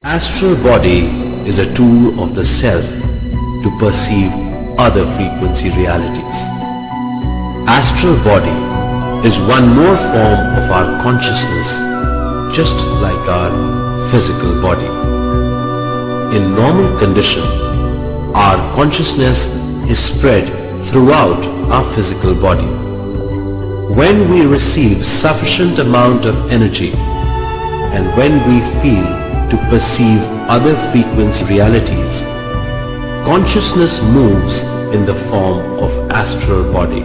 Astral body is a tool of the self to perceive other frequency realities. Astral body is one more form of our consciousness, just like our physical body. In normal condition, our consciousness is spread throughout our physical body. When we receive sufficient amount of energy and when we feel to perceive other frequency realities, consciousness moves in the form of astral body.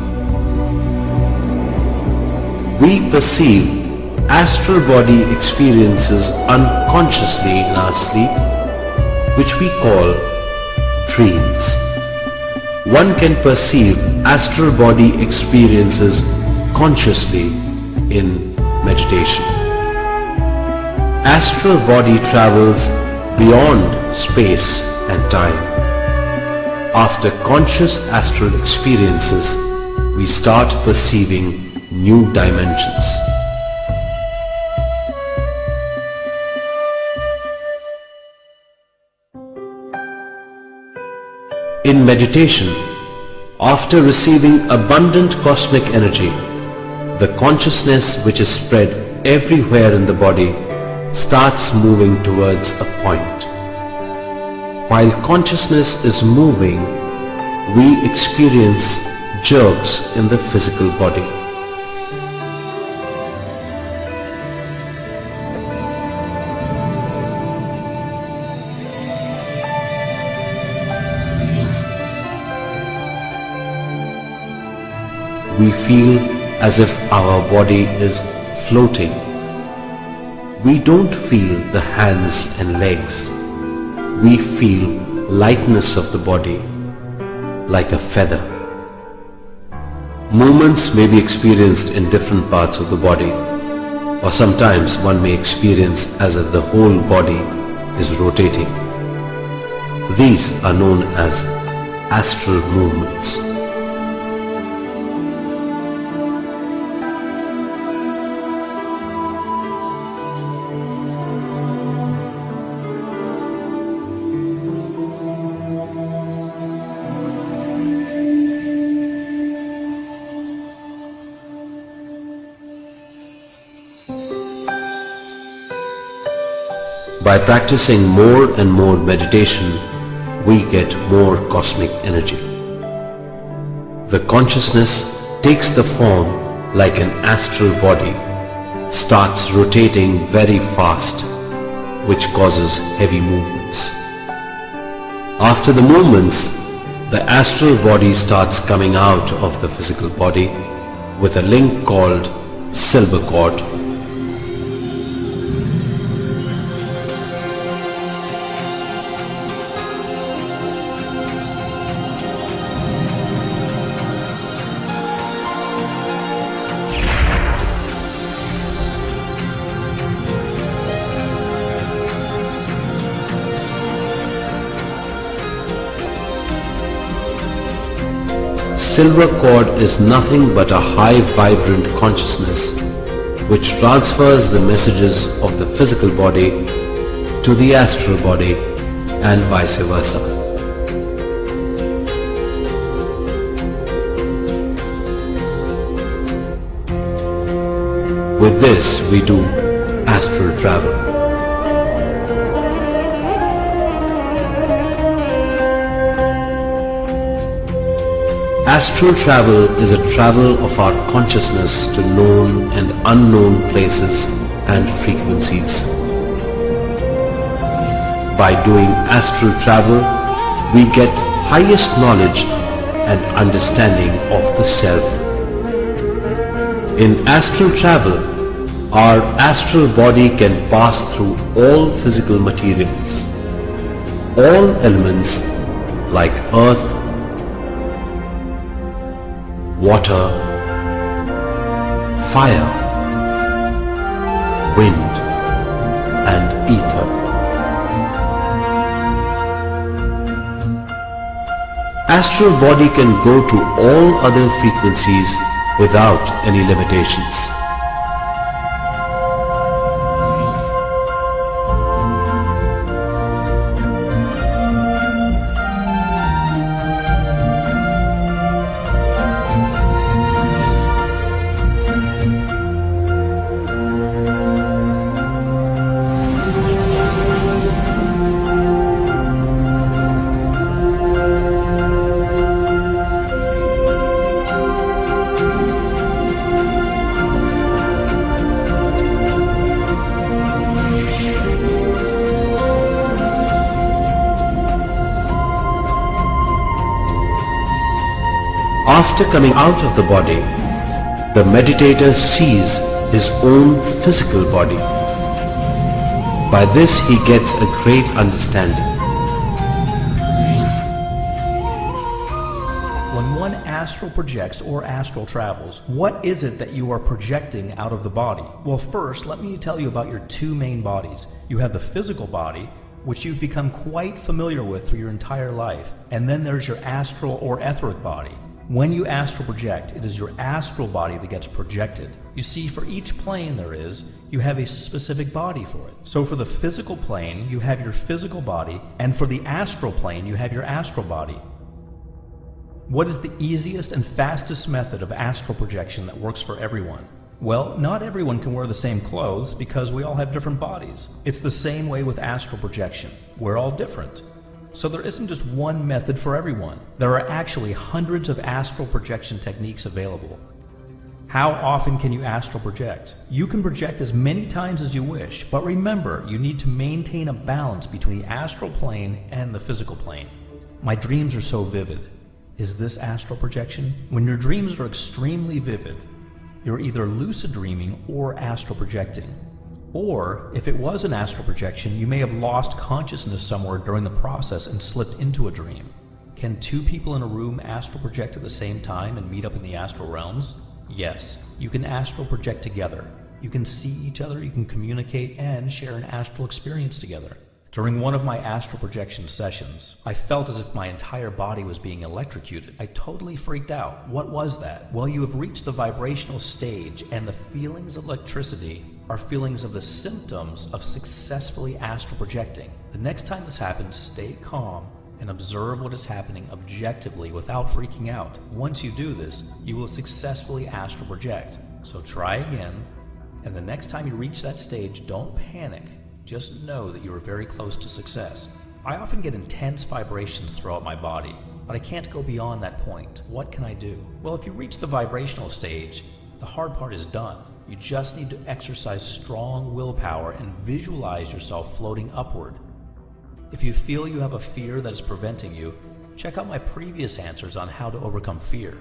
We perceive astral body experiences unconsciously in our sleep, which we call dreams. One can perceive astral body experiences consciously in meditation. Astral body travels beyond space and time. After conscious astral experiences, we start perceiving new dimensions. In meditation, after receiving abundant cosmic energy, the consciousness which is spread everywhere in the body starts moving towards a point. While consciousness is moving, we experience jerks in the physical body. We feel as if our body is floating. We don't feel the hands and legs. We feel lightness of the body, like a feather. Movements may be experienced in different parts of the body, or sometimes one may experience as if the whole body is rotating. These are known as astral movements. By practicing more and more meditation, we get more cosmic energy. The consciousness takes the form like an astral body, starts rotating very fast, which causes heavy movements. After the movements, the astral body starts coming out of the physical body with a link called silver cord. Silver cord is nothing but a high vibrant consciousness which transfers the messages of the physical body to the astral body and vice versa. With this we do astral travel. Astral travel is a travel of our consciousness to known and unknown places and frequencies. By doing astral travel, we get highest knowledge and understanding of the self. In astral travel, our astral body can pass through all physical materials. All elements like earth, water, fire, wind and ether. Astral body can go to all other frequencies without any limitations. After coming out of the body, the meditator sees his own physical body. By this he gets a great understanding. When one astral projects or astral travels, what is it that you are projecting out of the body? Well, first, let me tell you about your two main bodies. You have the physical body, which you've become quite familiar with through your entire life. And then there's your astral or etheric body. When you astral project, it is your astral body that gets projected. You see, for each plane there is, you have a specific body for it. So for the physical plane, you have your physical body, and for the astral plane, you have your astral body. What is the easiest and fastest method of astral projection that works for everyone? Well, not everyone can wear the same clothes because we all have different bodies. It's the same way with astral projection. We're all different. So there isn't just one method for everyone. There are actually hundreds of astral projection techniques available. How often can you astral project? You can project as many times as you wish, but remember, you need to maintain a balance between the astral plane and the physical plane. My dreams are so vivid. Is this astral projection? When your dreams are extremely vivid, you're either lucid dreaming or astral projecting. Or, if it was an astral projection, you may have lost consciousness somewhere during the process and slipped into a dream. Can two people in a room astral project at the same time and meet up in the astral realms? Yes, you can astral project together. You can see each other, you can communicate, and share an astral experience together. During one of my astral projection sessions, I felt as if my entire body was being electrocuted. I totally freaked out. What was that? Well, you have reached the vibrational stage, and the feelings of electricity are feelings of the symptoms of successfully astral projecting. The next time this happens, stay calm and observe what is happening objectively without freaking out. Once you do this, you will successfully astral project. So try again, and the next time you reach that stage, don't panic. Just know that you are very close to success. I often get intense vibrations throughout my body, but I can't go beyond that point. What can I do? Well, if you reach the vibrational stage, the hard part is done. You just need to exercise strong willpower and visualize yourself floating upward. If you feel you have a fear that is preventing you, check out my previous answers on how to overcome fear.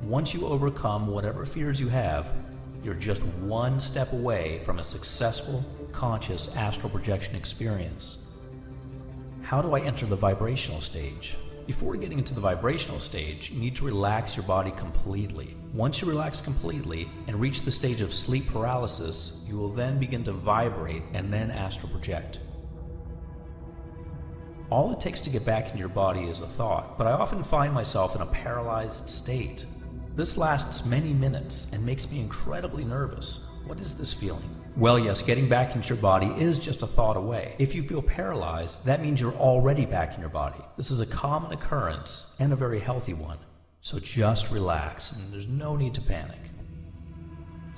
Once you overcome whatever fears you have, you're just one step away from a successful, conscious astral projection experience. How do I enter the vibrational stage? Before getting into the vibrational stage, you need to relax your body completely. Once you relax completely and reach the stage of sleep paralysis, you will then begin to vibrate and then astral project. All it takes to get back in your body is a thought, but I often find myself in a paralyzed state. This lasts many minutes and makes me incredibly nervous. What is this feeling? Well, yes, getting back into your body is just a thought away. If you feel paralyzed, that means you're already back in your body. This is a common occurrence and a very healthy one. So just relax, and there's no need to panic.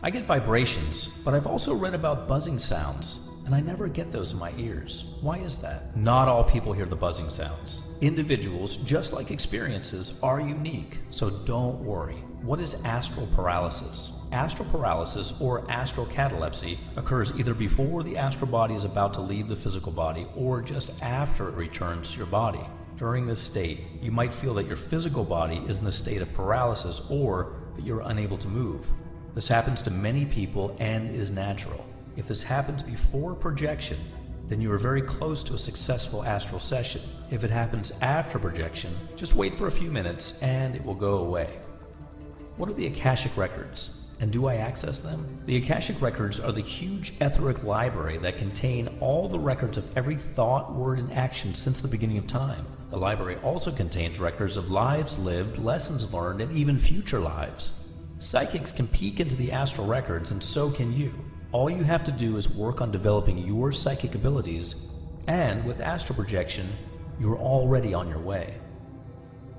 I get vibrations, but I've also read about buzzing sounds, and I never get those in my ears. Why is that? Not all people hear the buzzing sounds. Individuals, just like experiences, are unique, so don't worry. What is astral paralysis? Astral paralysis, or astral catalepsy, occurs either before the astral body is about to leave the physical body or just after it returns to your body. During this state, you might feel that your physical body is in a state of paralysis or that you're unable to move. This happens to many people and is natural. If this happens before projection, then you are very close to a successful astral session. If it happens after projection, just wait for a few minutes and it will go away. What are the Akashic Records? And do I access them? The Akashic Records are the huge etheric library that contain all the records of every thought, word, and action since the beginning of time. The library also contains records of lives lived, lessons learned, and even future lives. Psychics can peek into the astral records, and so can you. All you have to do is work on developing your psychic abilities, and with astral projection, you're already on your way.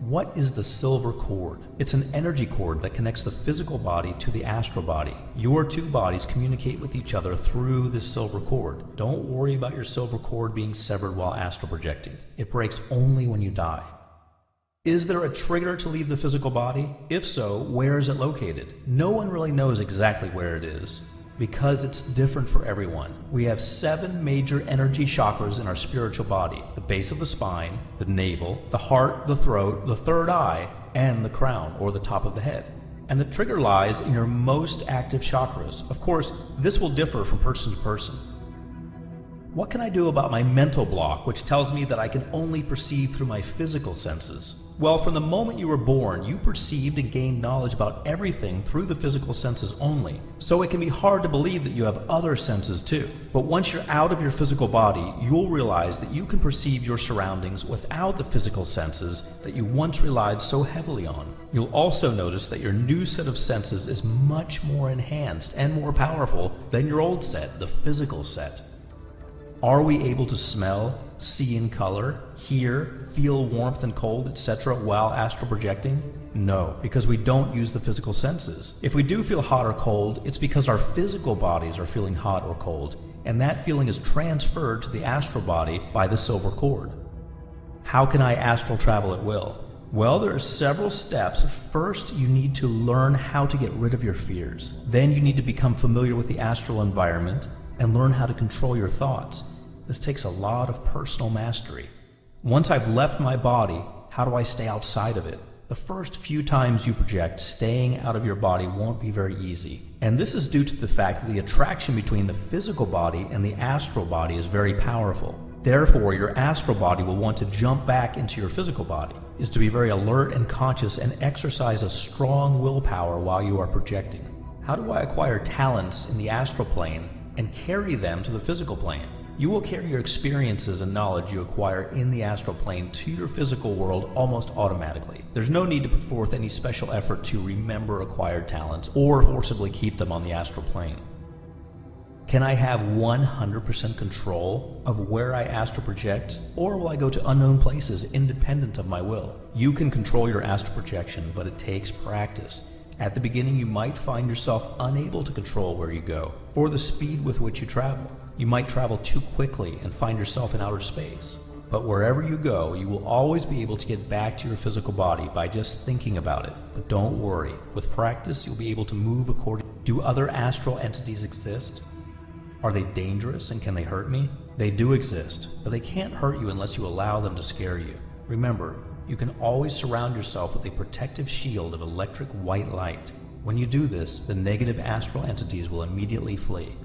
What is the silver cord? It's an energy cord that connects the physical body to the astral body. Your two bodies communicate with each other through this silver cord. Don't worry about your silver cord being severed while astral projecting. It breaks only when you die. Is there a trigger to leave the physical body? If so, where is it located? No one really knows exactly where it is, because it's different for everyone. We have 7 major energy chakras in our spiritual body: the base of the spine, the navel, the heart, the throat, the third eye, and the crown, or the top of the head. And the trigger lies in your most active chakras. Of course, this will differ from person to person. What can I do about my mental block, which tells me that I can only perceive through my physical senses? Well, from the moment you were born, you perceived and gained knowledge about everything through the physical senses only. So it can be hard to believe that you have other senses too. But once you're out of your physical body, you'll realize that you can perceive your surroundings without the physical senses that you once relied so heavily on. You'll also notice that your new set of senses is much more enhanced and more powerful than your old set, the physical set. Are we able to smell, see in color, hear, feel warmth and cold, etc. while astral projecting? No, because we don't use the physical senses. If we do feel hot or cold, it's because our physical bodies are feeling hot or cold, and that feeling is transferred to the astral body by the silver cord. How can I astral travel at will? Well, there are several steps. First, you need to learn how to get rid of your fears. Then you need to become familiar with the astral environment and learn how to control your thoughts. This takes a lot of personal mastery. Once I've left my body, how do I stay outside of it? The first few times you project, staying out of your body won't be very easy. And this is due to the fact that the attraction between the physical body and the astral body is very powerful. Therefore, your astral body will want to jump back into your physical body, is to be very alert and conscious and exercise a strong willpower while you are projecting. How do I acquire talents in the astral plane and carry them to the physical plane? You will carry your experiences and knowledge you acquire in the astral plane to your physical world almost automatically. There's no need to put forth any special effort to remember acquired talents or forcibly keep them on the astral plane. Can I have 100% control of where I astral project, or will I go to unknown places independent of my will? You can control your astral projection, but it takes practice. At the beginning, you might find yourself unable to control where you go, or the speed with which you travel. You might travel too quickly and find yourself in outer space. But wherever you go, you will always be able to get back to your physical body by just thinking about it. But don't worry, with practice, you'll be able to move according. Do other astral entities exist? Are they dangerous and can they hurt me? They do exist, but they can't hurt you unless you allow them to scare you. Remember, you can always surround yourself with a protective shield of electric white light. When you do this, the negative astral entities will immediately flee.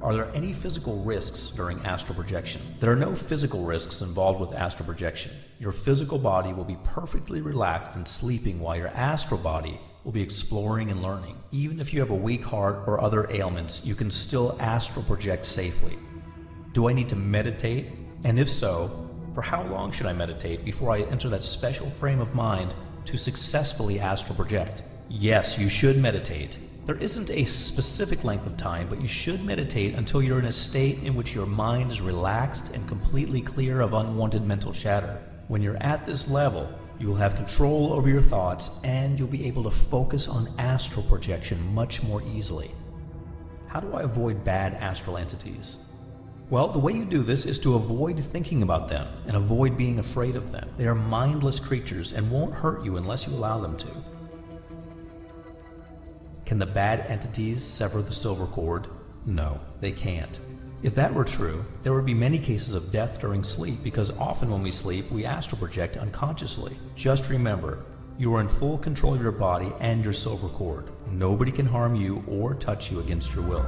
Are there any physical risks during astral projection? There are no physical risks involved with astral projection. Your physical body will be perfectly relaxed and sleeping while your astral body will be exploring and learning. Even if you have a weak heart or other ailments, you can still astral project safely. Do I need to meditate? And if so, for how long should I meditate before I enter that special frame of mind to successfully astral project? Yes, you should meditate. There isn't a specific length of time, but you should meditate until you're in a state in which your mind is relaxed and completely clear of unwanted mental chatter. When you're at this level, you will have control over your thoughts and you'll be able to focus on astral projection much more easily. How do I avoid bad astral entities? Well, the way you do this is to avoid thinking about them and avoid being afraid of them. They are mindless creatures and won't hurt you unless you allow them to. Can the bad entities sever the silver cord? No, they can't. If that were true, there would be many cases of death during sleep because often when we sleep, we astral project unconsciously. Just remember, you are in full control of your body and your silver cord. Nobody can harm you or touch you against your will.